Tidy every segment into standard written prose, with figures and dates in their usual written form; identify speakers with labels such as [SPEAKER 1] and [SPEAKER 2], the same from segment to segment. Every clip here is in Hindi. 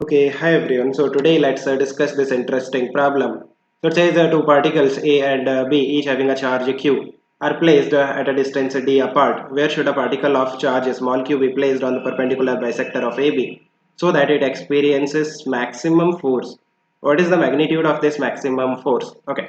[SPEAKER 1] Okay, hi everyone. So today let's discuss this interesting problem. So it says two particles A and B each having a charge Q are placed at a distance D apart. Where should a particle of charge small q be placed on the perpendicular bisector of AB so that it experiences maximum force? What is the magnitude of this maximum force? Okay.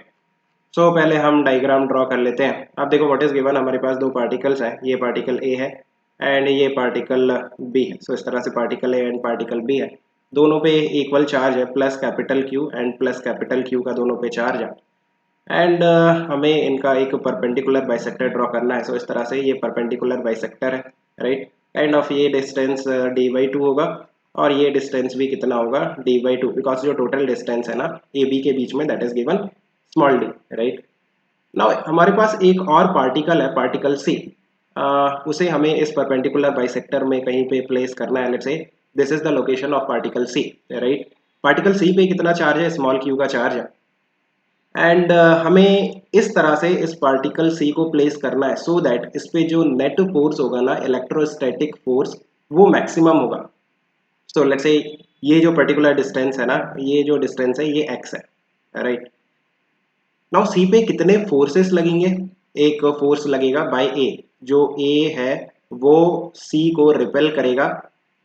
[SPEAKER 1] सो पहले हम डायग्राम ड्रॉ कर लेते हैं. अब देखो व्हाट इज गिवन, हमारे पास दो पार्टिकल्स हैं. ये पार्टिकल ए है एंड ये पार्टिकल बी है. सो इस तरह से particle A and particle B है. दोनों पे इक्वल चार्ज है, plus capital Q and plus capital Q का दोनों पे चार्ज है. एंड हमें इनका एक परपेंडिकुलर बाइसेक्टर ड्रॉ करना है. सो इस तरह से ये परपेंडिकुलर बाइसेक्टर है, राइट. एंड ऑफ ये डिस्टेंस d/2 होगा और ये डिस्टेंस भी कितना होगा, d/2, बिकॉज जो टोटल डिस्टेंस है ना ए बी के बीच में that is given small D, right. Now हमारे पास एक और पार्टिकल है, पार्टिकल सी. उसे हमें इस परपेंडिकुलर बाइसेक्टर में कहीं पे प्लेस करना है. Let's say this is the location of particle C, right. Particle C पे कितना चार्ज है, स्मॉल क्यू का चार्ज है. एंड हमें इस तरह से इस पार्टिकल सी को प्लेस करना है सो दैट इस पे जो नेट फोर्स होगा ना, इलेक्ट्रोस्टैटिक फोर्स, वो मैक्सिमम होगा. सो लेट्स से ये जो पर्टिकुलर डिस्टेंस है ना, ये जो डिस्टेंस है ये x है, राइट. नाउ सी पे कितने फोर्सेस लगेंगे, एक फोर्स लगेगा बाय ए. जो ए है वो सी को रिपेल करेगा,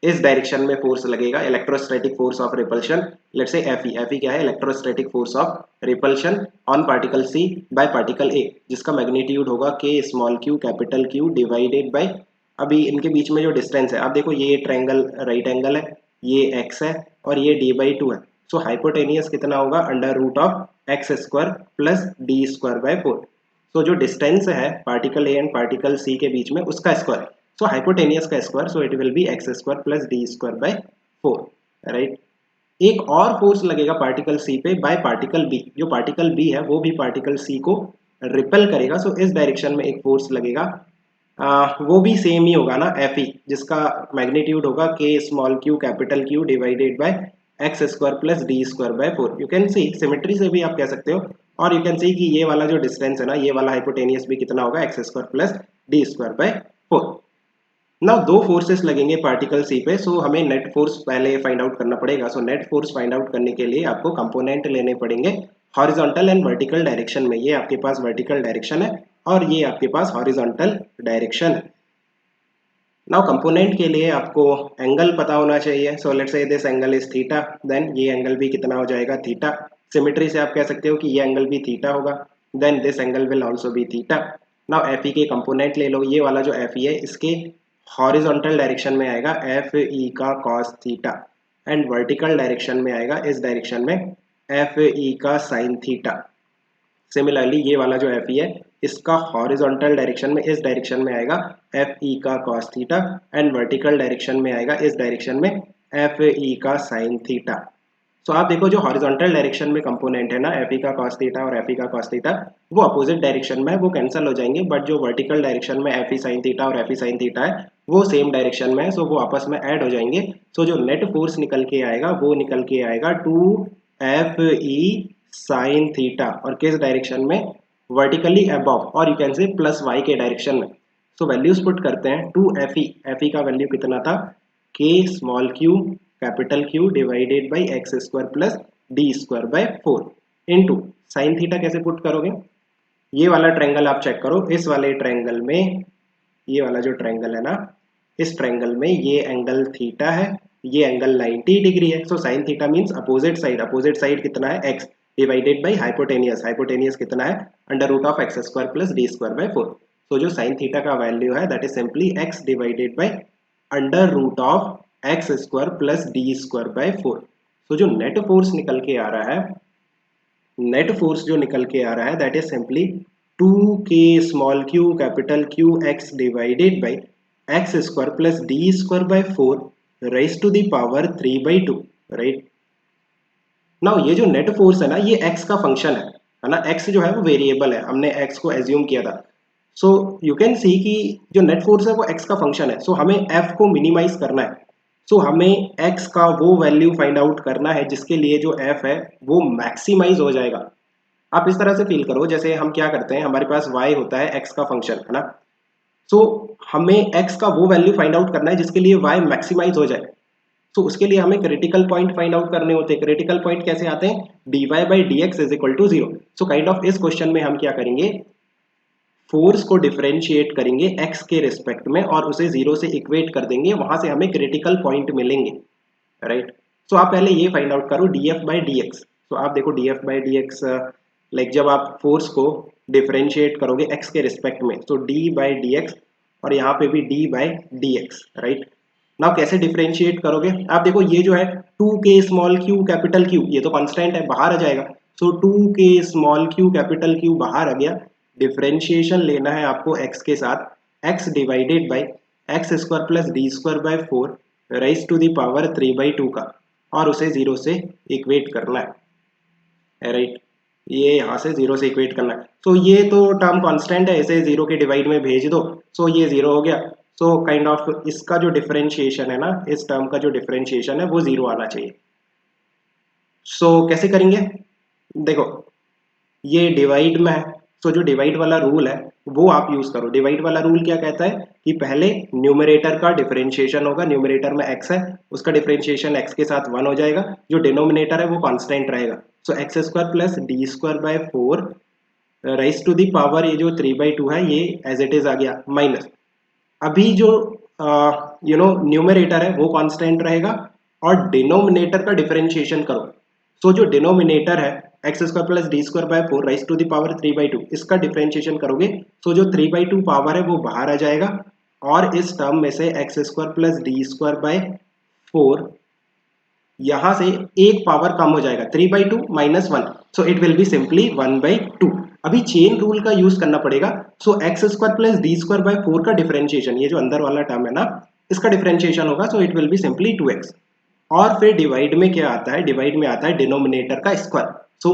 [SPEAKER 1] इस डायरेक्शन में फोर्स लगेगा, electrostatic force of repulsion. Let's say F E क्या है, electrostatic force of repulsion on particle C by particle A, जिसका मैग्नीट्यूड होगा k small q capital Q divided by, अभी इनके बीच में जो डिस्टेंस है, आप देखो ये ट्रायंगल राइट एंगल है, ये x है और ये d/2 है. सो हाइपोटेनियस कितना होगा, under root of x square plus D square by 4. So जो डिस्टेंस है particle A and particle C के बीच में उसका स्क्वायर, सो हाइपोटेनियस का square, so it will be x square plus D square by 4, right. एक और फोर्स लगेगा पार्टिकल सी पे बाय पार्टिकल बी. जो पार्टिकल बी है वो भी पार्टिकल सी को रिपेल करेगा. सो इस डायरेक्शन में एक फोर्स लगेगा, वो भी सेम ही होगा ना, एफ ई, जिसका मैग्नीट्यूड होगा k small q capital Q divided bye x square plus D square by 4. You can see, symmetry से भी आप कह सकते हो. और यू कैन सी कि ये वाला जो डिस्टेंस है ना, ये वाला हाइपोटेनियस भी कितना होगा, x square plus D square by 4. ना दो फोर्सेस लगेंगे पार्टिकल सी पे. सो हमें नेट फोर्स पहले फाइंड आउट करना पड़ेगा. So net force find out करने के लिए आपको कंपोनेंट लेने पड़ेंगे हॉरिजॉन्टल एंड वर्टिकल डायरेक्शन में. ये आपके पास वर्टिकल डायरेक्शन है और ये आपके पास हॉरिजॉन्टल डायरेक्शन है. नाउ कंपोनेंट के लिए आपको एंगल पता होना चाहिए. So let's say this angle is theta, then ये एंगल भी कितना हो जाएगा, थीटा. सिमेट्री से आप कह सकते हो कि ये एंगल भी थीटा होगा, then this angle will also be theta. Now F E के कंपोनेंट ले लो. ये वाला जो एफ ई है इसके हॉरिजॉन्टल डायरेक्शन में आएगा एफ ई का cos theta and vertical direction में आएगा इस डायरेक्शन में एफ ई का साइन थीटा. सिमिलरली ये वाला जो एफ ई है इसका हॉरिजॉन्टल डायरेक्शन में इस डायरेक्शन में आएगा एफ ई का cos theta and vertical direction में आएगा इस डायरेक्शन में एफ ई का साइन थीटा. सो आप देखो जो हॉरिजॉन्टल डायरेक्शन में कंपोनेंट है ना, एफ ई का कॉस थीटा और एफ ई का कॉस थीटा, वो अपोजिट डायरेक्शन में है, वो कैंसिल हो जाएंगे. बट जो वर्टिकल डायरेक्शन में एफ ई साइन थीटा और एफ ई साइन थीटा है वो सेम डायरेक्शन में है, सो वो आपस में ऐड हो जाएंगे. सो जो नेट फोर्स निकल के आएगा वो निकल के आएगा 2 FE साइन थीटा, और किस डायरेक्शन में, वर्टिकली अबव, और you can say plus y के डायरेक्शन में. सो वैल्यूज पुट करते हैं. 2 FE, FE का वैल्यू कितना था, के small q capital Q divided by x square plus D square by 4 into sine theta. कैसे पुट करोगे, ये वाला ट्रायंगल आप चेक करो. इस वाले ट्रायंगल में, ये वाला जो ट्रायंगल है ना, इस ट्रायंगल में ये एंगल थीटा है, ये एंगल 90 डिग्री है. So sine theta means opposite side. Opposite side कितना है, x divided by hypotenuse. Hypotenuse कितना है, under root of x square plus D square by 4. So जो साइन थीटा का वैल्यू है that is simply x divided by under root of x square plus D square by 4. So जो नेट फोर्स निकल के आ रहा है, नेट फोर्स जो निकल के आ रहा है that is simply 2k small q capital Q x divided by x square plus D square by 4 raise to the power 3/2, right. Now ये जो नेट फोर्स है ना, ये x का फंक्शन है ना. x जो है वो वेरिएबल है, हमने x को एज्यूम किया था. सो यू कैन सी कि जो नेट फोर्स है वो x का फंक्शन है. सो हमें f को मिनिमाइज करना है. सो हमें x का वो वैल्यू फाइंड आउट करना है जिसके लिए जो f है वो मैक्सिमाइज हो जाएगा. आप इस तरह से फील करो जैसे हम क्या करते हैं, हमारे पास y होता है x का फंक्शन है ना. सो हमें x का वो वैल्यू फाइंड आउट करना है जिसके लिए y मैक्सिमाइज हो जाए. सो उसके लिए हमें क्रिटिकल पॉइंट फाइंड आउट करने होते हैं। क्रिटिकल पॉइंट कैसे आते हैं? dy by dx is equal to 0। So kind of इस क्वेश्चन में हम क्या करेंगे, फोर्स को डिफरेंशिएट करेंगे x के रिस्पेक्ट में और उसे 0 से इक्वेट कर देंगे, वहां से हमें क्रिटिकल पॉइंट मिलेंगे, राइट। सो आप पहले ये फाइंड आउट करो df by dx। सो आप देखो df by dx, लाइक जब आप फोर्स को डिफरेंशिएट करोगे x के रिस्पेक्ट में, तो d by dx और यहाँ पे भी d by dx, right. Now कैसे डिफरेंशिएट करोगे? आप देखो ये जो है 2k small q capital Q, ये तो कांस्टेंट है, बाहर आ जाएगा। सो 2k small q capital Q बाहर आ गया। डिफरेंशिएशन लेना है आपको x के साथ, x divided by x square plus D square by 4 raise to the power 3/2 का, और उसे 0 से इक्वेट करना है, राइट। ये यहाँ से 0 से इक्वेट करना है। सो ये तो टर्म कांस्टेंट है, इसे 0 के डिवाइड में भेज दो, सो ये 0 हो गया। सो काइंड ऑफ इसका जो डिफरेंशिएशन है ना, इस टर्म का जो डिफरेंशिएशन है वो 0 आना चाहिए। सो कैसे करेंगे? देखो ये डिवाइड में है, तो जो डिवाइड वाला रूल है वो आप यूज करो। डिवाइड वाला रूल क्या कहता है कि पहले न्यूमरेटर का डिफरेंशिएशन होगा, न्यूमरेटर में x है, उसका डिफरेंशिएशन x के साथ 1 हो जाएगा, जो डिनोमिनेटर है वो कांस्टेंट रहेगा। So X square plus D square by 4 raise to the power, ये जो 3/2 है ये एज इट इज आ गया, माइनस अभी जो न्यूमरेटर है वो कांस्टेंट रहेगा और डिनोमिनेटर का डिफरेंशिएशन करो। सो जो डिनोमिनेटर है x square plus D square by 4 raise to the power 3/2, इसका डिफरेंशिएशन करोगे तो जो 3/2 पावर है वो बाहर आ जाएगा, और इस टर्म में से X square plus D square by 4 यहां से एक पावर कम हो जाएगा, 3/2 minus 1, so it will be simply 1/2। अभी चेन रूल का यूज करना पड़ेगा। So X square plus D square by 4 का डिफरेंशिएशन, ये जो अंदर वाला टर्म है ना, इसका डिफरेंशिएशन होगा, so it will be simply 2x। और फिर डिवाइड में क्या आता है? डिवाइड में आता है डिनोमिनेटर का स्क्वायर। सो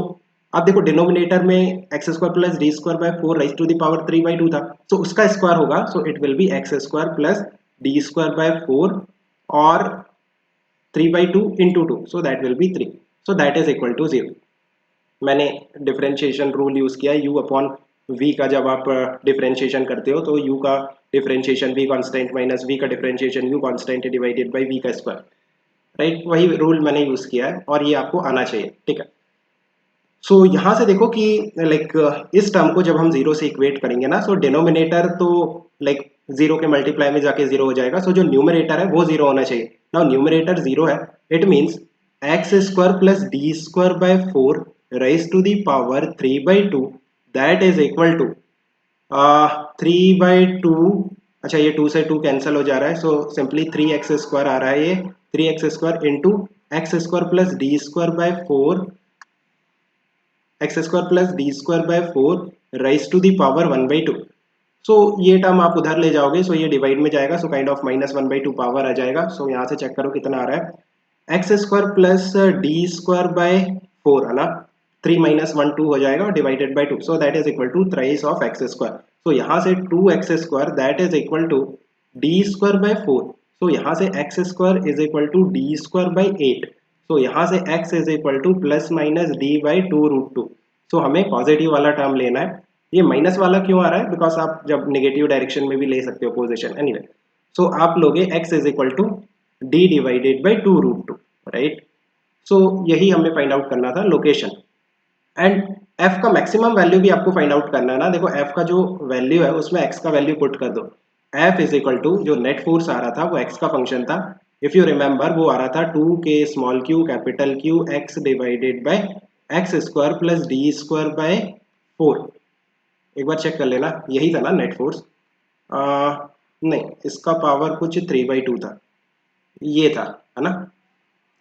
[SPEAKER 1] अब देखो डिनोमिनेटर में x square plus D square by 4 raise to the power 3/2 था, सो उसका स्क्वायर होगा, so it will be x square plus D square by 4 और 3/2 into 2, so that will be 3, so that is equal to 0। मैंने डिफरेंशिएशन रूल यूज किया u अपॉन v का। जब आप डिफरेंशिएशन करते हो तो u का differentiation v constant minus v का differentiation u constant divided by v का स्क्वायर, राइट। वही रूल मैंने यूज किया है और ये आपको आना चाहिए, ठीक है। सो यहाँ से देखो कि लाइक इस टर्म को जब हम 0 से इक्वेट करेंगे ना, सो डिनोमिनेटर तो लाइक 0 के मल्टीप्लाई में जाके 0 हो जाएगा, सो जो न्यूमरेटर है वो 0 होना चाहिए। नाउ न्यूमरेटर 0 है, it means x square plus D square by 4 raise to the power 3/2 that is equal to 3/2। अच्छा ये 2 से 2 कैंसिल हो जा रहा है, सो सिंपली 3x स्क्वायर आ रहा है, ये 3x square into x square plus D square by 4 x square plus D square by 4 raise to the power 1/2। So ये टर्म आप उधर ले जाओगे, सो ये डिवाइड में जाएगा, so kind of minus 1/2 power आ जाएगा। सो यहाँ से चेक करो कितना आ रहा है, x square plus D square by 4 है ना, 3 माइनस 1 2 हो जाएगा, divided by 2, so that is equal to thrice of x square. So यहाँ से 2x square that is equal to D square by 4, so यहाँ से X square is equal to D square by 8, so यहाँ से x is equal to plus minus D by 2√2। So हमें पॉजिटिव वाला टर्म लेना है। ये माइनस वाला क्यों आ रहा है? बिकॉज आप जब नेगेटिव डायरेक्शन में भी ले सकते हो पोजिशन, एनीवे। सो आप लोगे x is equal to D divided by 2√2, right. So यही हमें फाइंड आउट करना था, लोकेशन। एंड f का मैक्सिमम वैल्यू भी आपको फाइंड आउट करना है ना। देखो f का जो वैल्यू है उसमें x का वैल्यू पुट कर दो। f इज इक्वल टू जो नेट फोर्स आ रहा था वो x का फंक्शन था, इफ यू रिमेंबर वो आ रहा था 2k small q capital Q x divided by x square plus D square by 4। एक बार चेक कर लेना, यही था ना नेट फोर्स? नहीं, इसका पावर कुछ 3/2 था, ये था, है ना।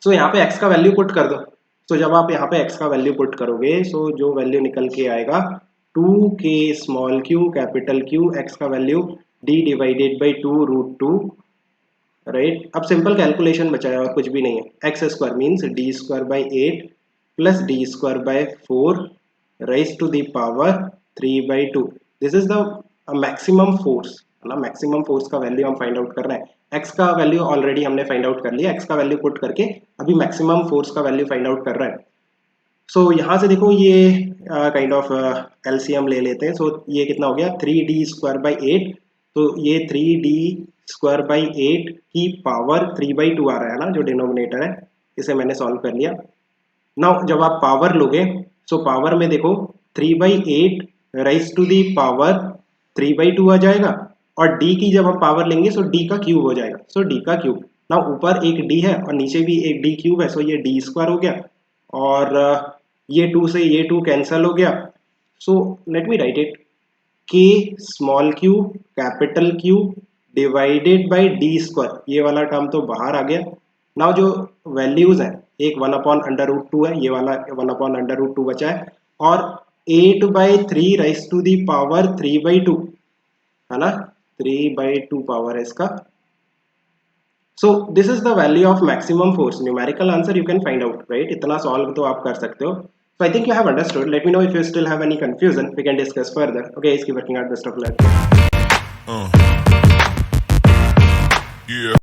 [SPEAKER 1] सो यहाँ पे x का वैल्यू पुट कर दो। सो जब आप यहाँ पे x का वैल्यू पुट करोगे, सो जो वैल्यू निकल के आएगा 2k small q capital Q, x का value d divided by 2√2, right. अब सिंपल कैलकुलेशन बचा है और कुछ भी नहीं है। X square means d square by 8 plus D square by 4 raise to the power 3/2। This is the maximum force, है ना। मैक्सिमम फोर्स का वैल्यू हम फाइंड आउट कर रहे हैं। एक्स का वैल्यू ऑलरेडी हमने फाइंड आउट कर लिया, एक्स का वैल्यू पुट करके अभी मैक्सिमम फोर्स का वैल्यू फाइंड आउट कर रहे हैं। सो यहाँ से देखो ये काइंड ऑफ एलसीएम ले लेते हैं। सो ये कितना हो गया, 3d स्क्वायर बाई 8, तो ये 3d स्क्वायर बाई 8 की पावर 3/2 आ रहा है ना, जो डिनोमिनेटर है, इसे मैंने सॉल्व कर लिया। नाउ जब आप पावर लोगे, सो पावर में देखो 3/8 राइज टू दी पावर 3/2 आ जाएगा, और d की जब हम पावर लेंगे सो d का क्यूब हो जाएगा, सो d का क्यूब। नाउ ऊपर एक d है और नीचे भी एक d क्यूब है, सो ये d स्क्वायर हो गया, और ये 2 से ये 2 कैंसल हो गया। So let me right it, k small cube capital cube divided by d square, ये वाला टर्म तो बाहर आ गया। नाउ जो वैल्यूज हैं, एक 1/√2 है, ये वाला 1/√2 बचा है, और 8/3 राइज टू दी पावर 3/2 है ना, 3/2 पावर है इसका। So this is the value of maximum force, numerical answer you can find out, right? इतना सॉल्व तो आप कर सकते हो। So I think you have understood. Let me know if you still have any confusion. We can discuss further. Okay, keep working out. Best of luck.
[SPEAKER 2] Yeah.